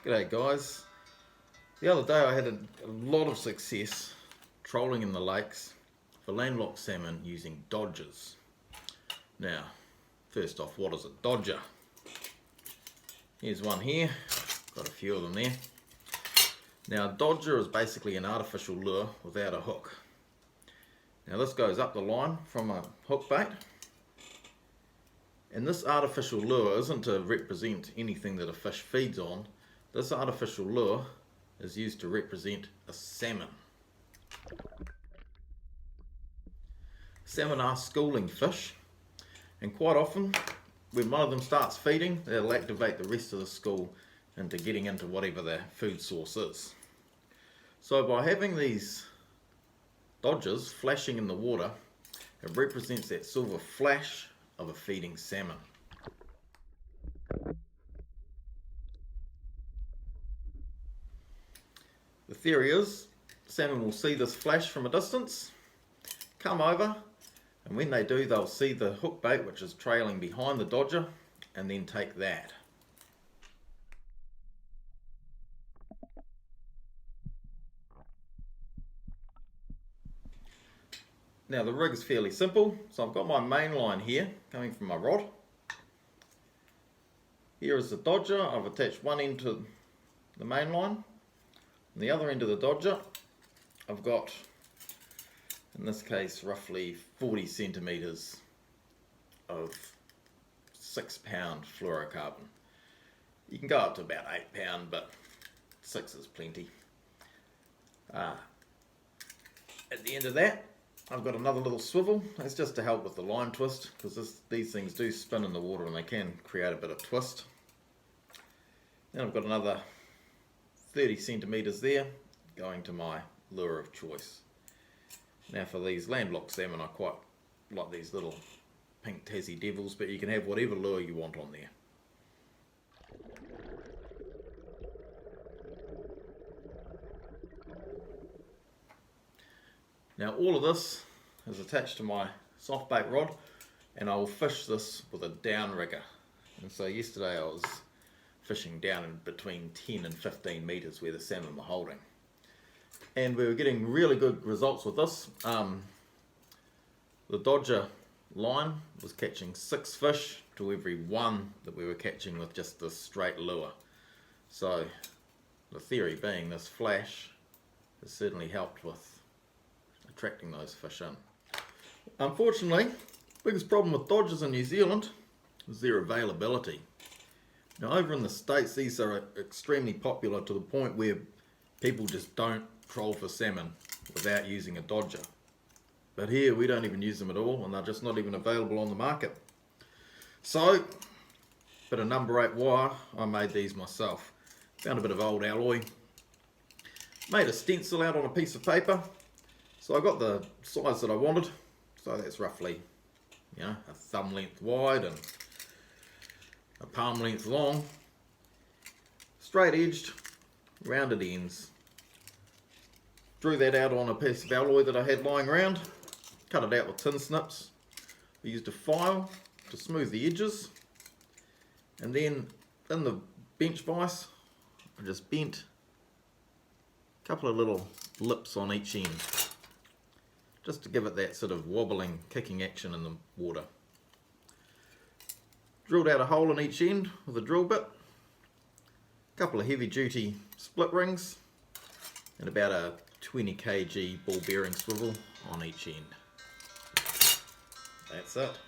G'day guys. The other day I had a lot of success trolling in the lakes for landlocked salmon using dodgers. Now, first off, what is a dodger? Here's one here, got a few of them there. Now, a dodger is basically an artificial lure without a hook. Now this goes up the line from a hook bait, and this artificial lure isn't to represent anything that a fish feeds on. This artificial lure is used to represent a salmon. Salmon are schooling fish, and quite often when one of them starts feeding, they'll activate the rest of the school into getting into whatever their food source is. So by having these dodgers flashing in the water, it represents that silver flash of a feeding salmon. The theory is salmon will see this flash from a distance, come over, and when they do, they'll see the hook bait which is trailing behind the dodger, and then take that. Now the rig is fairly simple, so I've got my main line here coming from my rod. Here is the dodger. I've attached one end to the main line. On the other end of the dodger, I've got, in this case, roughly 40 centimeters of 6-pound fluorocarbon. You can go up to about 8-pound, but 6 is plenty. At the end of that, I've got another little swivel. That's just to help with the line twist, because these things do spin in the water and they can create a bit of twist. Then I've got another 30 centimeters there going to my lure of choice. Now for these landlocked salmon, I quite like these little pink Tassie devils, but you can have whatever lure you want on there. Now all of this is attached to my soft bait rod, and I will fish this with a downrigger. And so yesterday I was fishing down in between 10 and 15 meters where the salmon were holding, and we were getting really good results with this. The dodger line was catching 6 fish to every 1 that we were catching with just this straight lure. So the theory being this flash has certainly helped with attracting those fish in. Unfortunately, the biggest problem with dodgers in New Zealand is their availability. Now over in the States, these are extremely popular to the point where people just don't troll for salmon without using a dodger. But here we don't even use them at all, and they're just not even available on the market. So, bit of number 8 wire, I made these myself. Found a bit of old alloy, made a stencil out on a piece of paper. So I got the size that I wanted, so that's roughly, a thumb length wide and a palm length long, straight edged, rounded ends. Drew that out on a piece of alloy that I had lying around, cut it out with tin snips. I used a file to smooth the edges, and then in the bench vise I just bent a couple of little lips on each end, just to give it that sort of wobbling, kicking action in the water. Drilled out a hole in each end with a drill bit, a couple of heavy duty split rings, and about a 20 kg ball bearing swivel on each end. That's it.